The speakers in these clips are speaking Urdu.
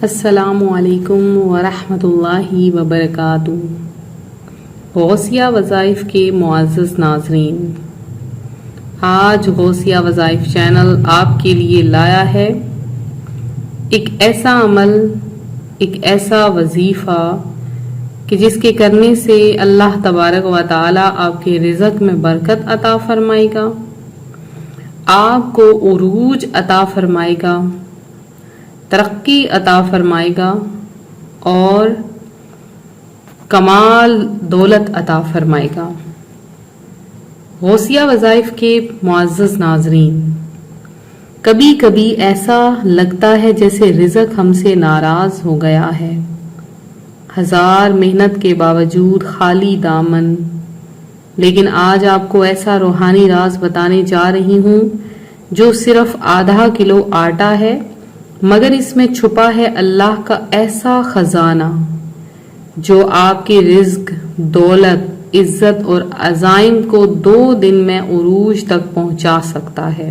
السلام علیکم ورحمۃ اللہ وبرکاتہ۔ غوثیہ وظائف کے معزز ناظرین، آج غوثیہ وظائف چینل آپ کے لیے لایا ہے ایک ایسا عمل، ایک ایسا وظیفہ کہ جس کے کرنے سے اللہ تبارک و تعالی آپ کے رزق میں برکت عطا فرمائے گا، آپ کو عروج عطا فرمائے گا، ترقی عطا فرمائے گا اور کمال دولت عطا فرمائے گا۔ غوثیہ وظائف کے معزز ناظرین، کبھی کبھی ایسا لگتا ہے جیسے رزق ہم سے ناراض ہو گیا ہے، ہزار محنت کے باوجود خالی دامن۔ لیکن آج آپ کو ایسا روحانی راز بتانے جا رہی ہوں جو صرف آدھا کلو آٹا ہے، مگر اس میں چھپا ہے اللہ کا ایسا خزانہ جو آپ کے رزق، دولت، عزت اور عزائم کو 2 دن میں عروج تک پہنچا سکتا ہے۔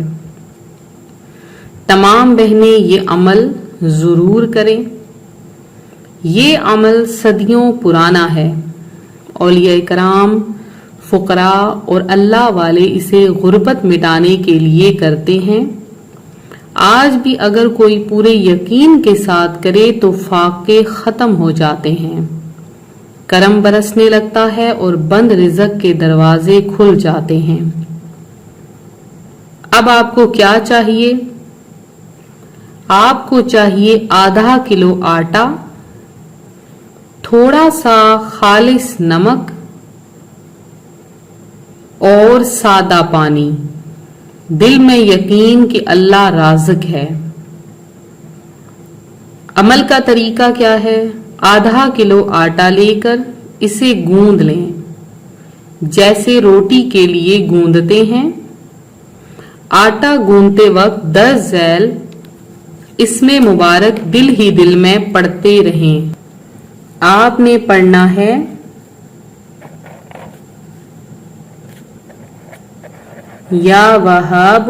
تمام بہنیں یہ عمل ضرور کریں۔ یہ عمل صدیوں پرانا ہے، اولیاء کرام، فقراء اور اللہ والے اسے غربت مٹانے کے لیے کرتے ہیں۔ آج بھی اگر کوئی پورے یقین کے ساتھ کرے تو فاقے ختم ہو جاتے ہیں، کرم برسنے لگتا ہے اور بند رزق کے دروازے کھل جاتے ہیں۔ اب آپ کو کیا چاہیے؟ آپ کو چاہیے آدھا کلو آٹا، تھوڑا سا خالص نمک اور سادہ پانی۔ دل میں یقین کہ اللہ رازق ہے۔ عمل کا طریقہ کیا ہے؟ آدھا کلو آٹا لے کر اسے گوندھ لیں، جیسے روٹی کے لیے گوندھتے ہیں۔ آٹا گوندھتے وقت درج ذیل اس میں مبارک دل ہی دل میں پڑھتے رہیں۔ آپ نے پڑھنا ہے یا وہاب،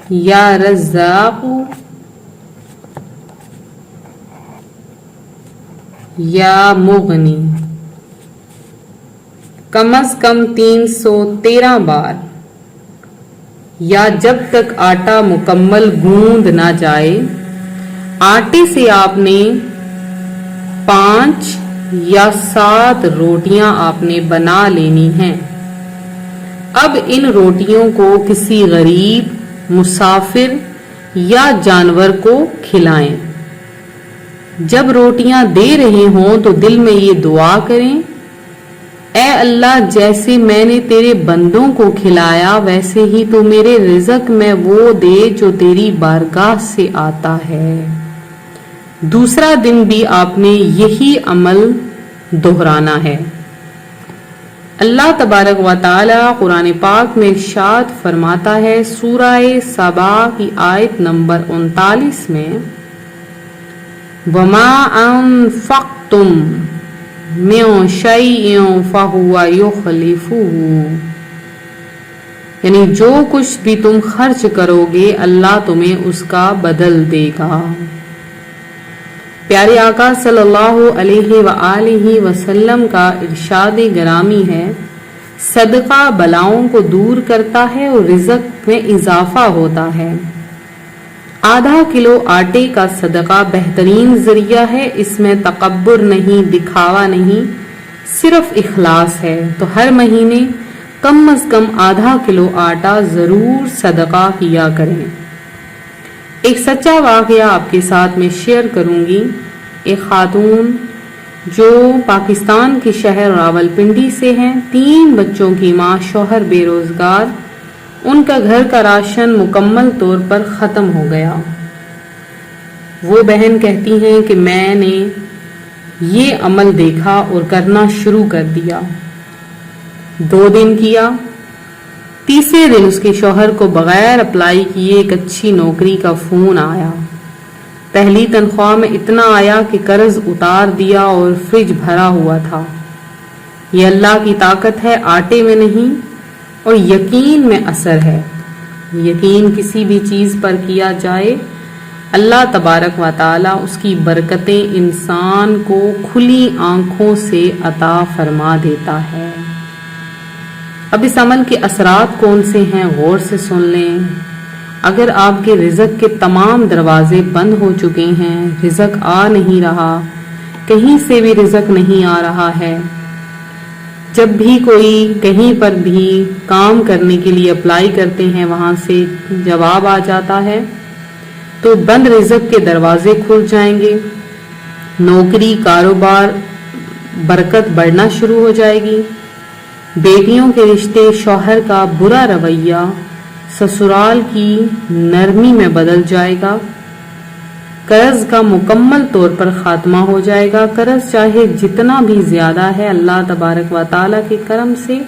یا رزاق، یا مغنی، کم از کم 313 بار، یا جب تک آٹا مکمل گوندھ نہ جائے۔ آٹے سے آپ نے 5 یا 7 روٹیاں آپ نے بنا لینی ہیں۔ اب ان روٹیوں کو کسی غریب، مسافر یا جانور کو کھلائیں۔ جب روٹیاں دے رہے ہوں تو دل میں یہ دعا کریں، اے اللہ، جیسے میں نے تیرے بندوں کو کھلایا ویسے ہی تو میرے رزق میں وہ دے جو تیری بارگاہ سے آتا ہے۔ دوسرا دن بھی آپ نے یہی عمل دہرانا ہے۔ اللہ تبارک و تعالی قرآن پاک میں ارشاد فرماتا ہے، سورہ سبا کی آیت نمبر 39 میں، وَمَا أَنفَقْتُم مِّن شَيْءٍ فَهُوَ يُخْلِفُهُ، یعنی جو کچھ بھی تم خرچ کرو گے اللہ تمہیں اس کا بدل دے گا۔ پیارے آقا صلی اللہ علیہ وآلہ وسلم کا ارشاد گرامی ہے، صدقہ بلاؤں کو دور کرتا ہے اور رزق میں اضافہ ہوتا ہے۔ آدھا کلو آٹے کا صدقہ بہترین ذریعہ ہے، اس میں تکبر نہیں، دکھاوا نہیں، صرف اخلاص ہے۔ تو ہر مہینے کم از کم آدھا کلو آٹا ضرور صدقہ کیا کریں۔ ایک سچا واقعہ آپ کے ساتھ میں شیئر کروں گی۔ ایک خاتون جو پاکستان کے شہر راولپنڈی سے ہیں، 3 بچوں کی ماں، شوہر بے روزگار، ان کا گھر کا راشن مکمل طور پر ختم ہو گیا۔ وہ بہن کہتی ہیں کہ میں نے یہ عمل دیکھا اور کرنا شروع کر دیا۔ 2 دن کیا، تیسرے دن اس کے شوہر کو بغیر اپلائی کیے ایک اچھی نوکری کا فون آیا۔ پہلی تنخواہ میں اتنا آیا کہ قرض اتار دیا اور فریج بھرا ہوا تھا۔ یہ اللہ کی طاقت ہے، آٹے میں نہیں اور یقین میں اثر ہے۔ یقین کسی بھی چیز پر کیا جائے اللہ تبارک و تعالی اس کی برکتیں انسان کو کھلی آنکھوں سے عطا فرما دیتا ہے۔ اب اس عمل کے اثرات کون سے ہیں غور سے سن لیں۔ اگر آپ کے رزق کے تمام دروازے بند ہو چکے ہیں، رزق آ نہیں رہا، کہیں سے بھی رزق نہیں آ رہا ہے، جب بھی کوئی کہیں پر بھی کام کرنے کے لیے اپلائی کرتے ہیں وہاں سے جواب آ جاتا ہے تو بند رزق کے دروازے کھل جائیں گے، نوکری کاروبار برکت بڑھنا شروع ہو جائے گی، بیٹیوں کے رشتے شوہر کا برا رویہ سسرال کی نرمی میں بدل جائے گا، قرض کا مکمل طور پر خاتمہ ہو جائے گا۔ قرض چاہے جتنا بھی زیادہ ہے اللہ تبارک و تعالی کے کرم سے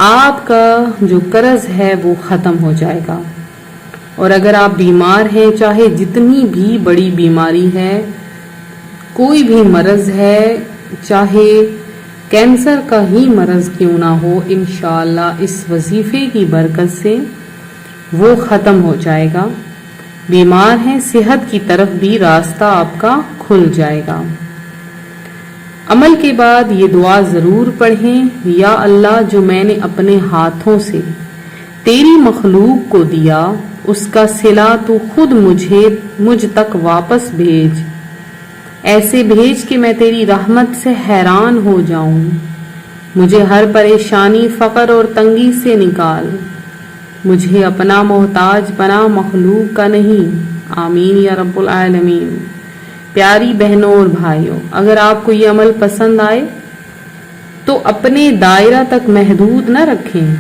آپ کا جو قرض ہے وہ ختم ہو جائے گا۔ اور اگر آپ بیمار ہیں، چاہے جتنی بھی بڑی بیماری ہے، کوئی بھی مرض ہے، چاہے کینسر کا ہی مرض کیوں نہ ہو، انشاءاللہ اس وظیفے کی برکت سے وہ ختم ہو جائے گا۔ بیمار ہیں، صحت کی طرف بھی راستہ آپ کا کھل جائے گا۔ عمل کے بعد یہ دعا ضرور پڑھیں، یا اللہ جو میں نے اپنے ہاتھوں سے تیری مخلوق کو دیا اس کا صلہ تو خود مجھ تک واپس بھیج، ایسے بھیج کہ میں تیری رحمت سے حیران ہو جاؤں، مجھے ہر پریشانی فقر اور تنگی سے نکال، مجھے اپنا محتاج بنا مخلوق کا نہیں، آمین یا رب العالمین۔ پیاری بہنوں اور بھائیوں، اگر آپ کو یہ عمل پسند آئے تو اپنے دائرہ تک محدود نہ رکھیں،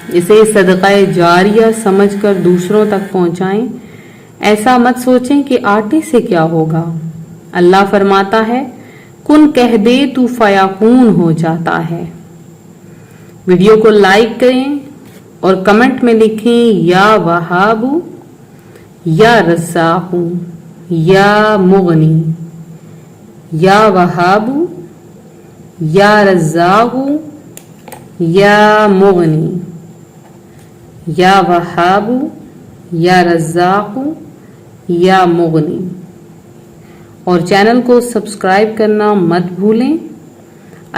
اسے صدقہ جاریہ سمجھ کر دوسروں تک پہنچائیں۔ ایسا مت سوچیں کہ آٹے سے کیا ہوگا، اللہ فرماتا ہے کن کہہ دے تو فیکون ہو جاتا ہے۔ ویڈیو کو لائک کریں اور کمنٹ میں لکھیں یا وہاب یا رزاق یا مغنی، یا وہاب یا رزاق یا مغنی، یا وہاب یا رزاق یا مغنی، اور چینل کو سبسکرائب کرنا مت بھولیں۔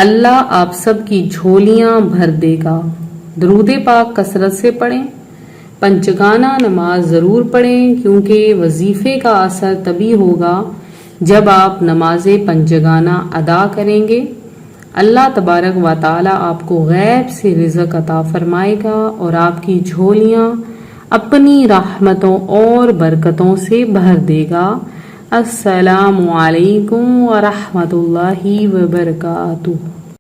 اللہ آپ سب کی جھولیاں بھر دے گا۔ درود پاک کثرت سے پڑھیں، پنچگانہ نماز ضرور پڑھیں، کیونکہ وظیفے کا اثر تبھی ہوگا جب آپ نماز پنچگانہ ادا کریں گے۔ اللہ تبارک و تعالی آپ کو غیب سے رزق عطا فرمائے گا اور آپ کی جھولیاں اپنی رحمتوں اور برکتوں سے بھر دے گا۔ السلام علیکم ورحمۃ اللہ وبرکاتہ۔